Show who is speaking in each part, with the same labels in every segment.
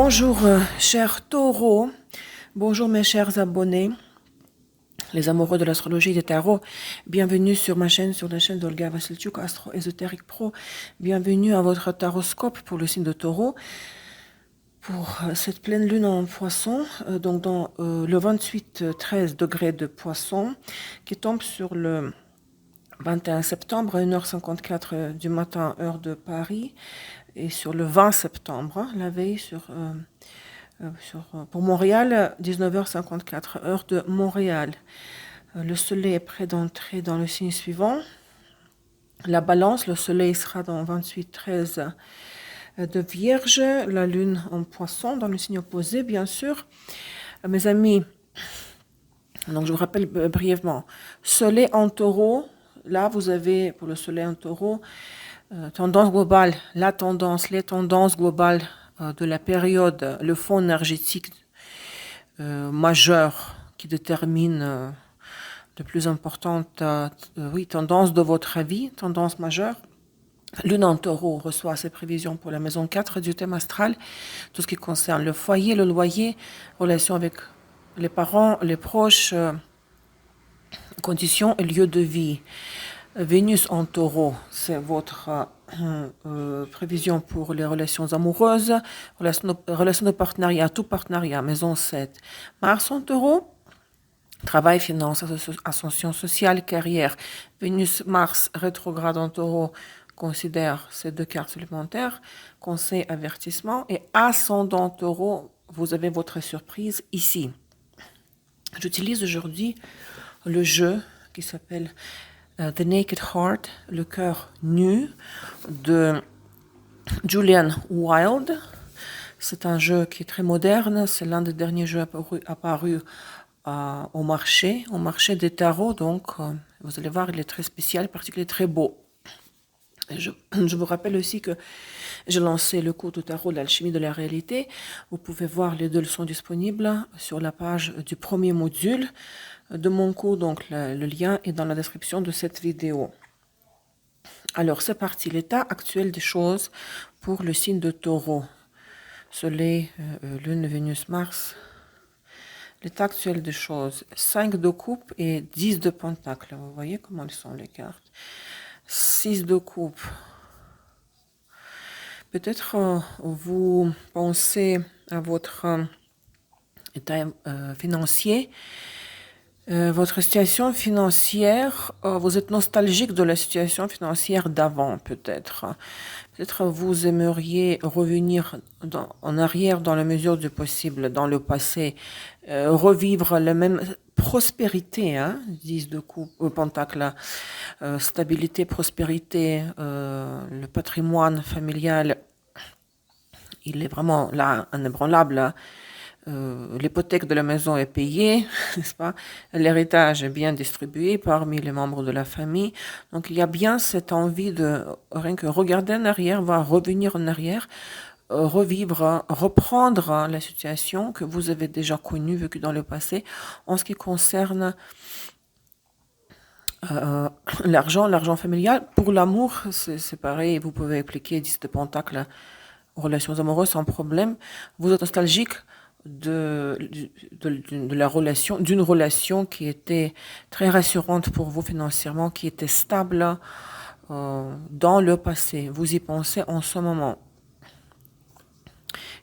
Speaker 1: Bonjour, chers taureaux. Bonjour, mes chers abonnés, les amoureux de l'astrologie et des tarots. Bienvenue sur ma chaîne, sur la chaîne d'Olga Vassilchuk, Astro Ésotérique Pro. Bienvenue à votre taroscope pour le signe de taureau. Pour cette pleine lune en poisson, donc dans le 28-13 degrés de poisson, qui tombe sur le 21 septembre à 1h54 du matin, heure de Paris, et sur le 20 septembre, la veille pour Montréal, 19h54, heure de Montréal. Le soleil est prêt d'entrer dans le signe suivant. La balance, le soleil sera dans 28-13 de Vierge, la lune en poisson, dans le signe opposé, bien sûr. Mes amis, donc je vous rappelle brièvement, soleil en taureau, là vous avez pour le soleil en taureau, tendance globale, les tendances globales de la période, le fond énergétique majeur qui détermine de plus importantes tendances de votre vie, tendance majeure. Lune en taureau reçoit ses prévisions pour la maison 4 du thème astral, tout ce qui concerne le foyer, le loyer, relation avec les parents, les proches, conditions et lieux de vie. Vénus en taureau, c'est votre prévision pour les relations amoureuses, relations de partenariat, tout partenariat, maison 7. Mars en taureau, travail, finance, ascension sociale, carrière. Vénus, Mars, rétrograde en taureau, considère ces deux cartes supplémentaires, conseil, avertissement. Et ascendant taureau, vous avez votre surprise ici. J'utilise aujourd'hui le jeu qui s'appelle The Naked Heart, le cœur nu, de Julian Wild. C'est un jeu qui est très moderne, c'est l'un des derniers jeux apparus au marché des tarots, donc vous allez voir, il est très spécial, particulier, très beau. Je vous rappelle aussi que j'ai lancé le cours de tarot de l'alchimie de la réalité. Vous pouvez voir, les deux leçons disponibles sur la page du premier module de mon cours, donc le lien est dans la description de cette vidéo. Alors c'est parti, l'état actuel des choses pour le signe de taureau. Soleil, lune, Vénus, Mars. L'état actuel des choses, 5 de coupe et 10 de pentacle. Vous voyez comment sont les cartes. 6 de coupe. Peut-être vous pensez à votre état financier, votre situation financière, vous êtes nostalgique de la situation financière d'avant, peut-être. Peut-être vous aimeriez revenir en arrière dans la mesure du possible, dans le passé, revivre la même prospérité, 10 de coupe, pentacle, stabilité, prospérité, le patrimoine familial, il est vraiment là, inébranlable. L'hypothèque de la maison est payée, n'est-ce pas? L'héritage est bien distribué parmi les membres de la famille. Donc il y a bien cette envie de rien que regarder en arrière, voir revenir en arrière, revivre, reprendre la situation que vous avez déjà connue, vécue dans le passé, en ce qui concerne l'argent familial. Pour l'amour, c'est pareil, vous pouvez appliquer 10 de pentacle aux relations amoureuses sans problème. Vous êtes nostalgique de la relation, d'une relation qui était très rassurante pour vous financièrement, qui était stable dans le passé. Vous y pensez en ce moment.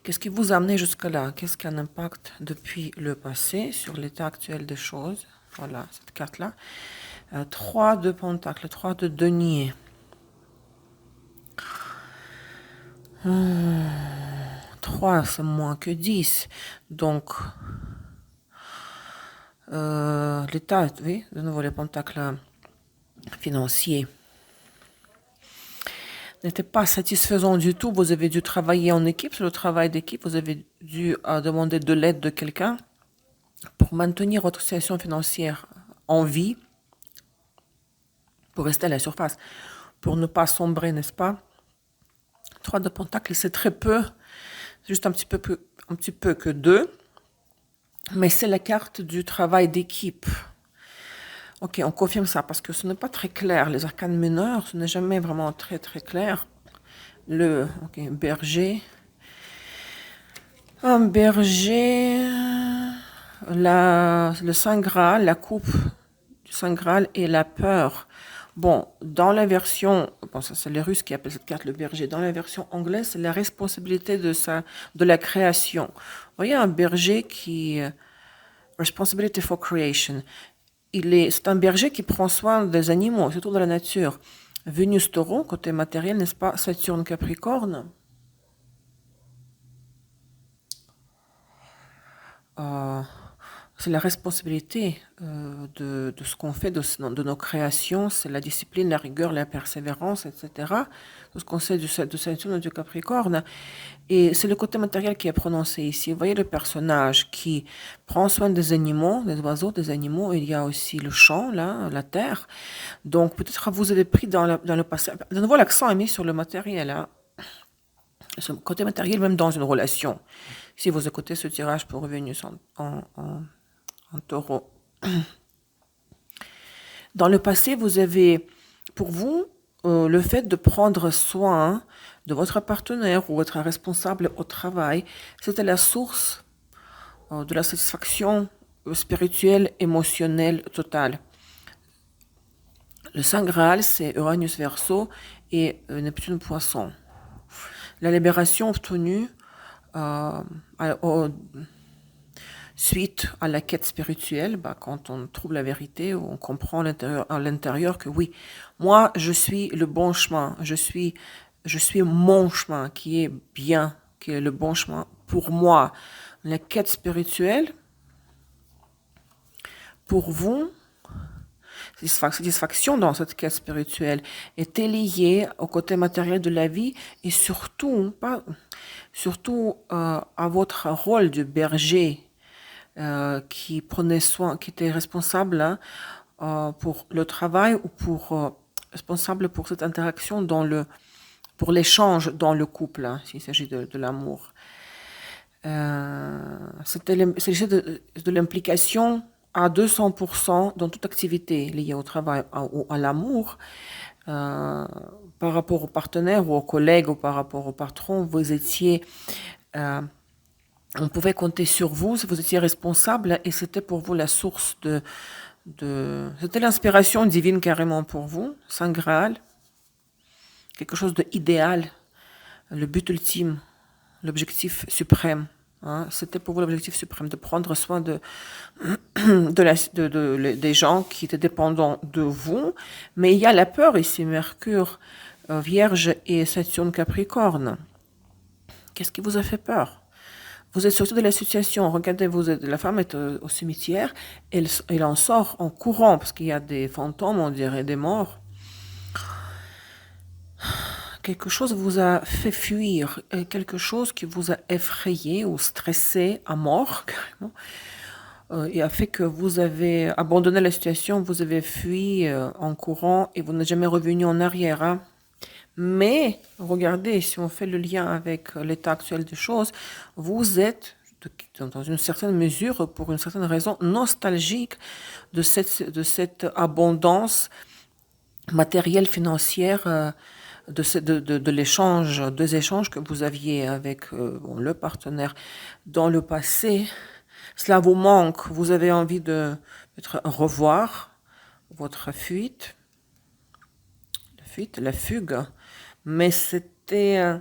Speaker 1: Qu'est-ce qui vous a amené jusqu'à là? Qu'est-ce qui a un impact depuis le passé sur l'état actuel des choses? Voilà, cette carte-là. 3 de pentacle, 3 de denier. 3, c'est moins que 10. Donc, l'état, oui, de nouveau les pentacles financiers, n'était pas satisfaisant du tout. Vous avez dû travailler en équipe. Sur le travail d'équipe, vous avez dû demander de l'aide de quelqu'un pour maintenir votre situation financière en vie, pour rester à la surface, pour ne pas sombrer, n'est-ce pas? 3 de pentacle, c'est très peu, juste un petit peu que 2, mais c'est la carte du travail d'équipe. Ok, on confirme ça parce que ce n'est pas très clair. Les arcanes mineurs, ce n'est jamais vraiment très très clair. Le berger, Un berger, le Saint Graal, la coupe du Saint Graal et la peur. Bon, dans la version, bon, ça c'est les Russes qui appellent cette carte le berger. Dans la version anglaise, c'est la responsabilité de la création. Vous voyez un berger qui, responsibility for creation. C'est un berger qui prend soin des animaux, surtout de la nature. Vénus Taureau, côté matériel, n'est-ce pas? Saturne Capricorne. Euh, c'est la responsabilité de ce qu'on fait, de nos créations, c'est la discipline, la rigueur, la persévérance, etc. Tout ce qu'on sait de Saturne et du Capricorne. Et c'est le côté matériel qui est prononcé ici. Vous voyez le personnage qui prend soin des animaux, des oiseaux, des animaux. Il y a aussi le champ, là, la terre. Donc peut-être vous avez pris dans le passé. De nouveau, l'accent est mis sur le matériel. Hein. Ce côté matériel, même dans une relation. Si vous écoutez ce tirage pour Vénus en taureau. Dans le passé, vous avez, pour vous, le fait de prendre soin de votre partenaire ou votre responsable au travail, c'était la source de la satisfaction spirituelle, émotionnelle totale. Le Saint Graal, c'est Uranus Verseau et Neptune Poisson. La libération obtenue suite à la quête spirituelle, quand on trouve la vérité, on comprend à l'intérieur que oui, moi je suis le bon chemin, je suis mon chemin qui est bien, qui est le bon chemin pour moi. La quête spirituelle, pour vous, satisfaction dans cette quête spirituelle était liée au côté matériel de la vie et surtout, à votre rôle de berger qui prenait soin, qui était responsable pour le travail ou responsable pour cette interaction pour l'échange dans le couple, hein, s'il s'agit de l'amour. C'est de l'implication à 200% dans toute activité liée au travail ou à l'amour. Par rapport au partenaire ou aux collègues ou par rapport au patron, on pouvait compter sur vous, vous étiez responsable et c'était pour vous la source c'était l'inspiration divine carrément pour vous, Saint Graal, quelque chose d'idéal, le but ultime, l'objectif suprême. Hein, c'était pour vous l'objectif suprême, de prendre soin des gens qui étaient dépendants de vous. Mais il y a la peur ici, Mercure, Vierge et Saturne Capricorne. Qu'est-ce qui vous a fait peur? Vous êtes sorti de la situation. Regardez, la femme est au cimetière. Elle en sort en courant parce qu'il y a des fantômes, on dirait des morts. Quelque chose vous a fait fuir, quelque chose qui vous a effrayé ou stressé à mort, carrément, et a fait que vous avez abandonné la situation, vous avez fui en courant et vous n'êtes jamais revenu en arrière. Hein. Mais, regardez, si on fait le lien avec l'état actuel des choses, vous êtes, dans une certaine mesure, pour une certaine raison, nostalgique de cette abondance matérielle, financière, de l'échange, des échanges que vous aviez avec le partenaire dans le passé. Cela vous manque, vous avez envie de revoir votre la fugue, mais c'était...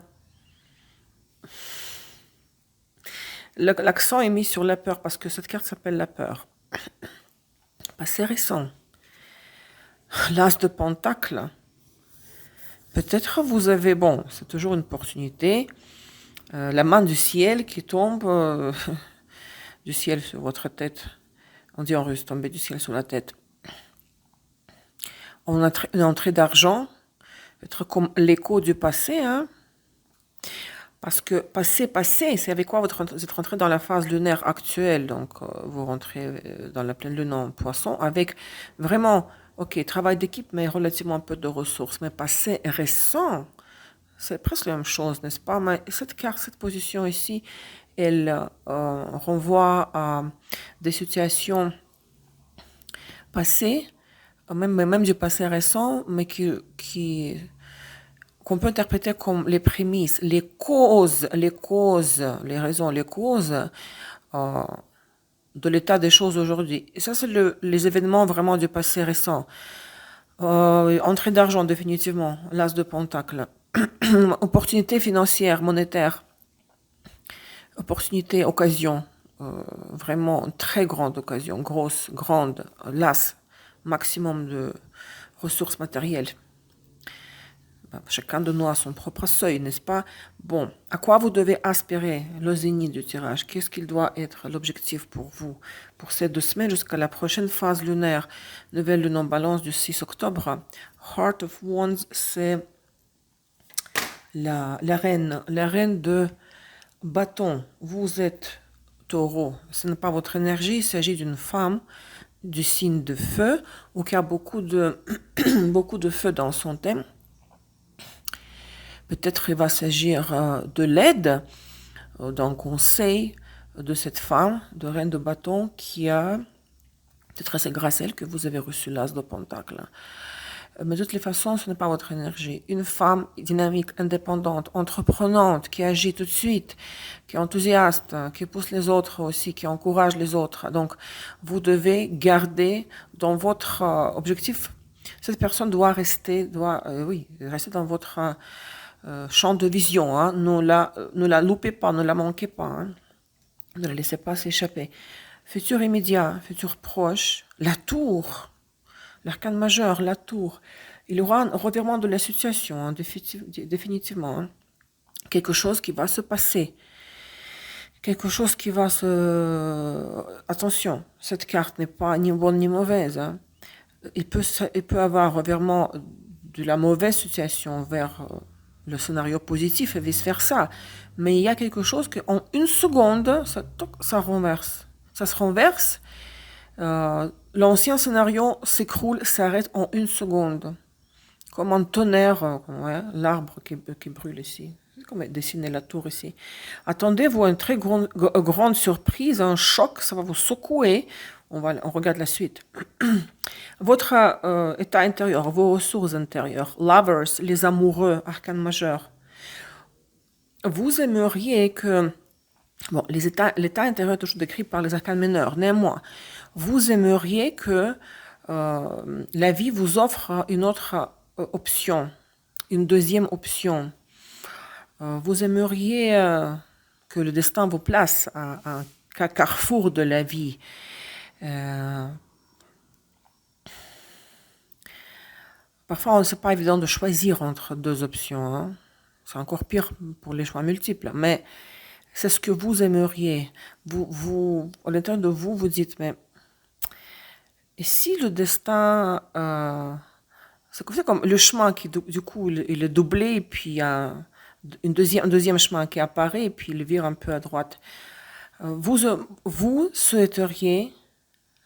Speaker 1: L'accent est mis sur la peur parce que cette carte s'appelle la peur. Passé récent. L'as de pentacle. Peut-être vous avez, bon, c'est toujours une opportunité, la main du ciel qui tombe du ciel sur votre tête. On dit en russe, tomber du ciel sur la tête. Une entrée d'argent, peut-être comme l'écho du passé, hein. Parce que passé, c'est avec quoi vous êtes rentré dans la phase lunaire actuelle. Donc, vous rentrez dans la pleine lune en poisson avec vraiment, ok, travail d'équipe, mais relativement un peu de ressources. Mais passé récent, c'est presque la même chose, n'est-ce pas? Mais cette carte, cette position ici, elle renvoie à des situations passées, même du passé récent, mais qu'on peut interpréter comme les prémices, les raisons, les causes euh, de l'état des choses aujourd'hui. Et ça, c'est les événements vraiment du passé récent. Entrée d'argent, définitivement, l'as de Pentacle. Opportunité financière, monétaire, opportunité, occasion, vraiment très grande occasion, grosse, grande, l'as, maximum de ressources matérielles. Chacun de nous a son propre seuil, n'est-ce pas? Bon, à quoi vous devez aspirer le zénith du tirage? Qu'est-ce qu'il doit être l'objectif pour vous pour ces 2 semaines jusqu'à la prochaine phase lunaire, nouvelle lune en balance du 6 octobre? Heart of Wands, c'est la reine de bâton. Vous êtes taureau, ce n'est pas votre énergie, il s'agit d'une femme du signe de feu ou qui a beaucoup de, beaucoup de feu dans son thème. Peut-être il va s'agir de l'aide, d'un conseil de cette femme, de reine de bâton, qui a, peut-être c'est grâce à elle que vous avez reçu l'as de pentacle. Mais de toutes les façons, ce n'est pas votre énergie. Une femme dynamique, indépendante, entreprenante, qui agit tout de suite, qui est enthousiaste, qui pousse les autres aussi, qui encourage les autres. Donc, vous devez garder dans votre objectif. Cette personne doit rester, rester dans votre champ de vision. Hein. Ne la loupez pas, ne la manquez pas. Hein. Ne la laissez pas s'échapper. Futur immédiat, futur proche, la tour. L'arcane majeur, la tour, il y aura un revirement de la situation, hein, définitivement. Hein. Quelque chose qui va se passer. Quelque chose qui va se... Attention, cette carte n'est pas ni bonne ni mauvaise. Hein. Il peut avoir un revirement de la mauvaise situation vers le scénario positif et vice-versa. Mais il y a quelque chose qu'en une seconde, ça renverse. Ça se renverse. L'ancien scénario s'écroule, s'arrête en une seconde. Comme un tonnerre, l'arbre qui brûle ici. C'est comme dessiner la tour ici. Attendez-vous à une très grande surprise, un choc, ça va vous secouer. On regarde la suite. Votre état intérieur, vos ressources intérieures, lovers, les amoureux, arcane majeur. Vous aimeriez que... Bon, l'état intérieur est toujours décrit par les arcanes mineurs. Néanmoins, vous aimeriez que la vie vous offre une autre option, une deuxième option. Vous aimeriez que le destin vous place à un carrefour de la vie. Parfois, ce n'est pas évident de choisir entre deux options. Hein. C'est encore pire pour les choix multiples. Mais c'est ce que vous aimeriez. Vous, à l'intérieur de vous, vous dites, mais et si le destin... c'est comme le chemin qui, du coup, il est doublé, et puis il y a un deuxième chemin qui apparaît, et puis il vire un peu à droite. Vous souhaiteriez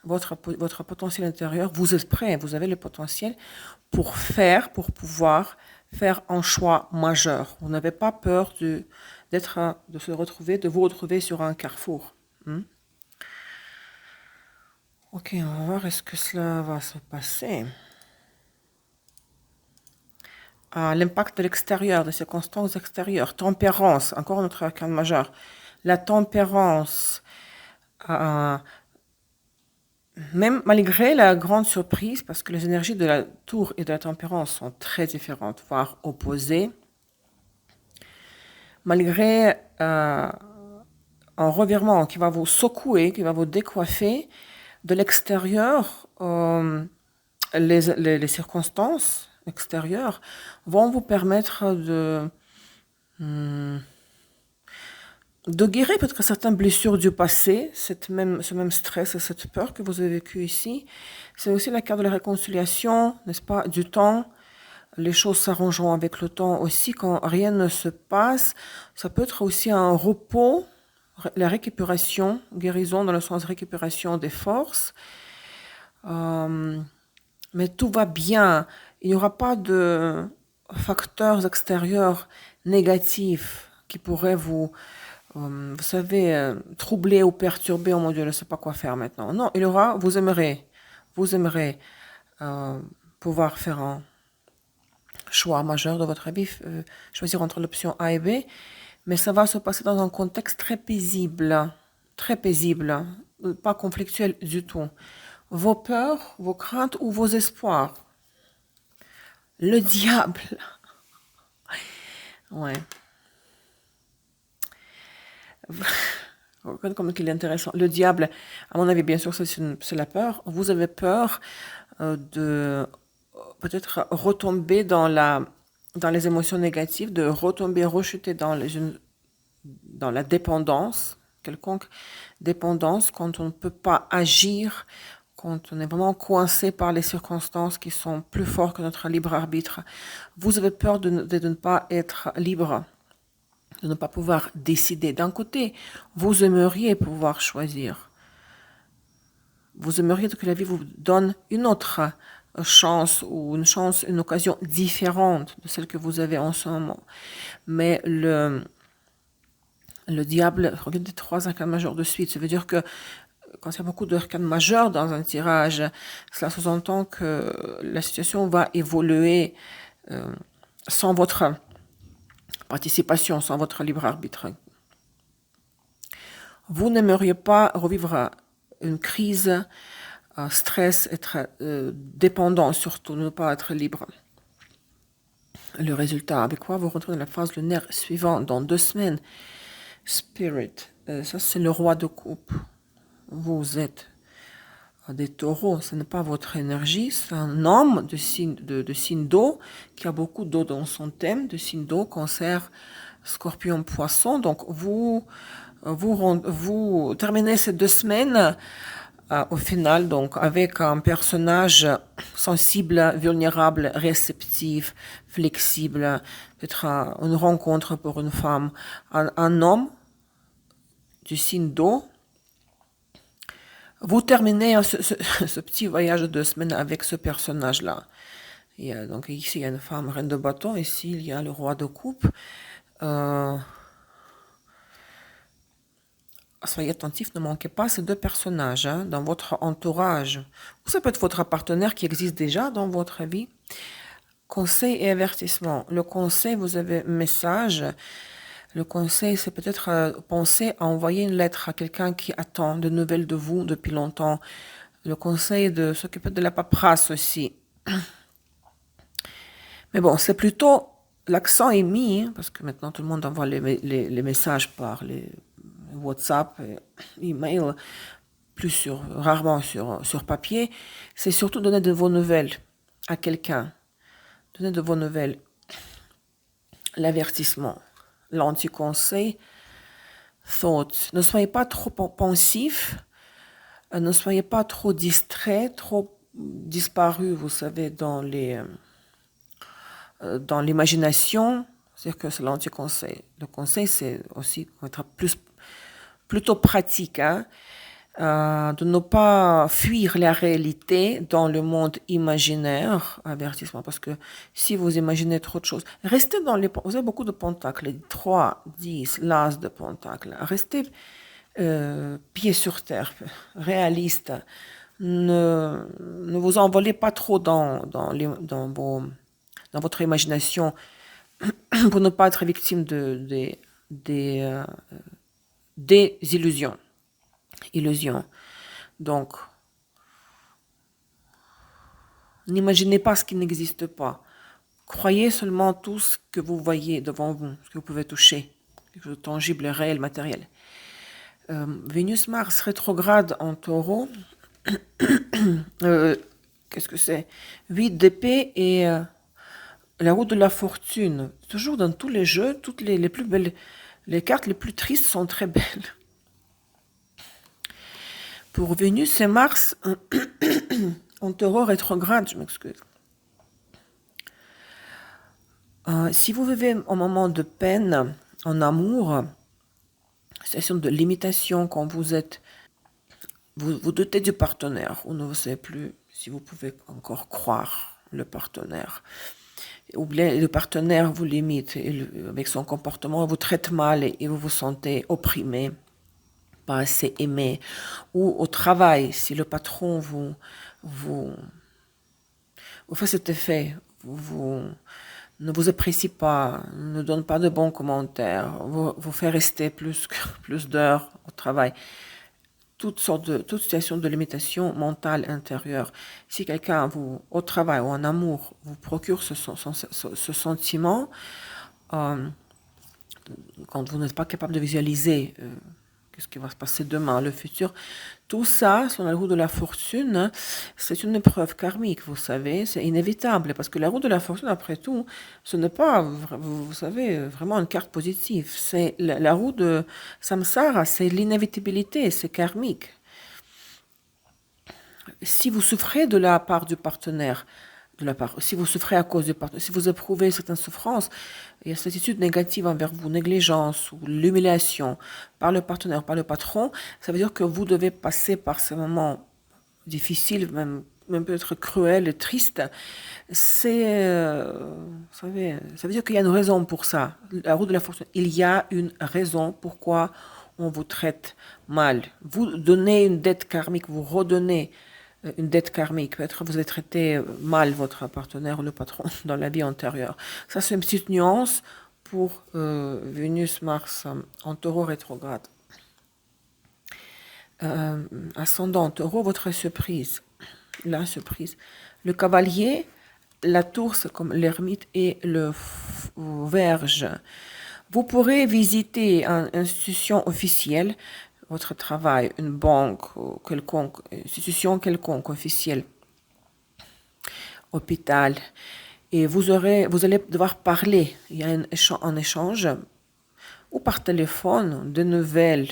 Speaker 1: votre potentiel intérieur, vous êtes prêt, vous avez le potentiel pour pouvoir faire un choix majeur. Vous n'avez pas peur de vous retrouver sur un carrefour. Ok, on va voir est-ce que cela va se passer. L'impact de l'extérieur, des circonstances extérieures, tempérance, encore notre arcane majeur. La tempérance, même malgré la grande surprise, parce que les énergies de la tour et de la tempérance sont très différentes, voire opposées, malgré un revirement qui va vous secouer, qui va vous décoiffer, de l'extérieur, les circonstances extérieures vont vous permettre de guérir peut-être certaines blessures du passé, ce même stress et cette peur que vous avez vécu ici. C'est aussi la carte de la réconciliation, n'est-ce pas, du temps. Les choses s'arrangeront avec le temps aussi quand rien ne se passe. Ça peut être aussi un repos, la récupération, guérison dans le sens récupération des forces. Mais tout va bien. Il n'y aura pas de facteurs extérieurs négatifs qui pourraient vous savez, troubler ou perturber. Oh mon Dieu, je ne sais pas quoi faire maintenant. Non, il y aura, vous aimerez pouvoir faire choix majeur de votre vie, choisir entre l'option A et B, mais ça va se passer dans un contexte très paisible, pas conflictuel du tout. Vos peurs, vos craintes ou vos espoirs. Le diable. Ouais. Regarde comme il est intéressant. Le diable, à mon avis, bien sûr, c'est la peur. Vous avez peur de peut-être retomber dans les émotions négatives, de retomber, rechuter dans la dépendance, quelconque dépendance, quand on ne peut pas agir, quand on est vraiment coincé par les circonstances qui sont plus fortes que notre libre arbitre. Vous avez peur de ne pas être libre, de ne pas pouvoir décider. D'un côté, vous aimeriez pouvoir choisir. Vous aimeriez que la vie vous donne une autre chance ou une occasion différente de celle que vous avez en ce moment. Mais le diable regarde des 3 arcanes majeurs de suite. Ça veut dire que quand il y a beaucoup d'arcanes majeurs dans un tirage, cela sous-entend que la situation va évoluer sans votre participation, sans votre libre arbitre. Vous n'aimeriez pas revivre une crise, stress, être dépendant, surtout ne pas être libre. Le résultat, avec quoi vous rentrez dans la phase lunaire suivante dans 2 semaines. Spirit, ça c'est le roi de coupe. Vous êtes des taureaux, ce n'est pas votre énergie, c'est un homme de signe d'eau qui a beaucoup d'eau dans son thème, de signe d'eau, cancer, scorpion, poisson. Donc vous terminez ces 2 semaines au final, donc avec un personnage sensible, vulnérable, réceptif, flexible, peut-être une rencontre pour une femme, un homme du signe d'eau. Vous terminez ce petit voyage de 2 semaines avec ce personnage-là. Donc ici, il y a une femme reine de bâton. Ici, il y a le roi de coupe. Soyez attentifs, ne manquez pas ces 2 personnages dans votre entourage. Ou ça peut être votre partenaire qui existe déjà dans votre vie. Conseil et avertissement. Le conseil, vous avez un message. Le conseil, c'est peut-être penser à envoyer une lettre à quelqu'un qui attend de nouvelles de vous depuis longtemps. Le conseil de s'occuper de la paperasse aussi. Mais bon, c'est plutôt, l'accent est mis, parce que maintenant tout le monde envoie les messages par les WhatsApp, email, rarement sur papier. C'est surtout donner de vos nouvelles à quelqu'un. Donner de vos nouvelles. L'avertissement. L'anti-conseil, thoughts. Ne soyez pas trop pensif, ne soyez pas trop distrait, trop disparu, vous savez, dans l'imagination. C'est-à-dire que c'est l'anti-conseil. Le conseil, c'est aussi être plutôt pratique, de ne pas fuir la réalité dans le monde imaginaire, avertissement, parce que si vous imaginez trop de choses, restez vous avez beaucoup de pentacles, 3, 10, l'as de pentacles, restez pieds sur terre, réaliste, ne vous envolez pas trop dans votre imagination pour ne pas être victime des illusions. Donc, n'imaginez pas ce qui n'existe pas. Croyez seulement tout ce que vous voyez devant vous, ce que vous pouvez toucher, quelque chose de tangible, réel, matériel. Vénus-Mars rétrograde en Taureau. Qu'est-ce que c'est? 8 d'épée et la roue de la fortune. Toujours dans tous les jeux, toutes les plus belles, les cartes les plus tristes sont très belles. Pour Vénus et Mars, en Taureau rétrograde, je m'excuse. Si vous vivez un moment de peine en amour, situation de limitation quand vous doutez du partenaire, ou ne savez plus si vous pouvez encore croire le partenaire. Ou bien le partenaire vous limite avec son comportement, vous traite mal et vous vous sentez opprimé, pas assez aimé. Ou au travail, si le patron vous fait cet effet, vous ne vous apprécie pas, ne donne pas de bons commentaires, vous fait rester plus d'heures au travail. Toute situation de limitation mentale intérieure. Si quelqu'un au travail ou en amour, vous procure ce sentiment, quand vous n'êtes pas capable de visualiser qu'est-ce qui va se passer demain, le futur, tout ça, sur la roue de la fortune, c'est une épreuve karmique, vous savez, c'est inévitable, parce que la roue de la fortune, après tout, ce n'est pas, vous savez, vraiment une carte positive. C'est la roue de samsara, c'est l'inévitabilité, c'est karmique. Si vous souffrez de la part du partenaire, si vous souffrez à cause du partenaire, si vous éprouvez certaines souffrances, il y a cette attitude négative envers vous, négligence ou l'humiliation par le partenaire, par le patron, ça veut dire que vous devez passer par ces moments difficiles, même peut-être cruels et tristes. Vous savez, ça veut dire qu'il y a une raison pour ça. La roue de la fortune, il y a une raison pourquoi on vous traite mal. Vous donnez une dette karmique, vous redonnez une dette karmique. Peut-être vous avez traité mal votre partenaire ou le patron dans la vie antérieure. Ça, c'est une petite nuance pour Vénus-Mars en taureau rétrograde. Ascendant taureau, votre surprise. La surprise. Le cavalier, la tour, c'est comme l'ermite et le verge. Vous pourrez visiter une institution officielle, votre travail, une banque, quelconque, institution quelconque officielle, hôpital, et vous allez devoir parler. Il y a un échange, ou par téléphone, de nouvelles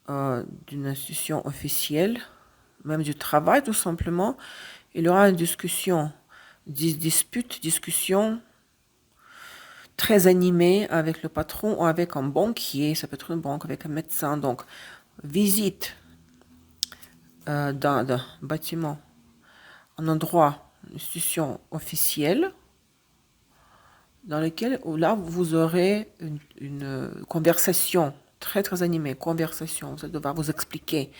Speaker 1: d'une institution officielle, même du travail tout simplement. Il y aura une discussion, discussion très animée avec le patron ou avec un banquier, ça peut être une banque, avec un médecin. Donc, visite d'un bâtiment, un endroit, une institution officielle, dans lequel là vous aurez une conversation très très animée, conversation. Vous allez devoir vous expliquer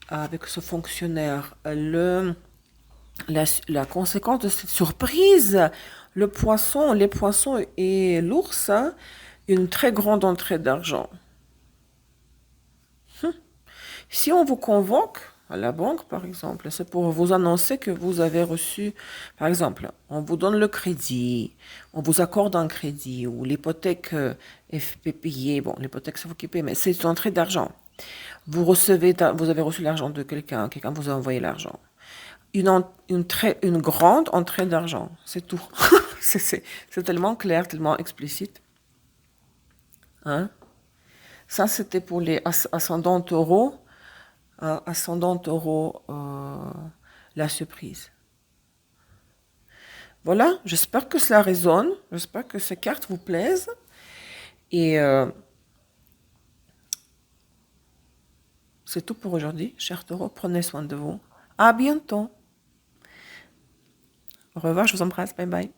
Speaker 1: avec ce fonctionnaire la conséquence de cette surprise. Les poissons et l'ours, une très grande entrée d'argent. Si on vous convoque à la banque, par exemple, c'est pour vous annoncer que vous avez reçu, par exemple, on vous donne le crédit, on vous accorde un crédit, ou l'hypothèque est payée. Bon, l'hypothèque, c'est vous qui payez, mais c'est une entrée d'argent. Vous avez reçu l'argent de quelqu'un vous a envoyé l'argent. Une grande entrée d'argent, c'est tout. c'est tellement clair, tellement explicite. Hein? Ça, c'était pour les ascendants taureaux. Ascendant taureau, la surprise. Voilà, j'espère que cela résonne, j'espère que ces cartes vous plaisent. Et c'est tout pour aujourd'hui, chers taureaux, prenez soin de vous. À bientôt. Au revoir, je vous embrasse, bye bye.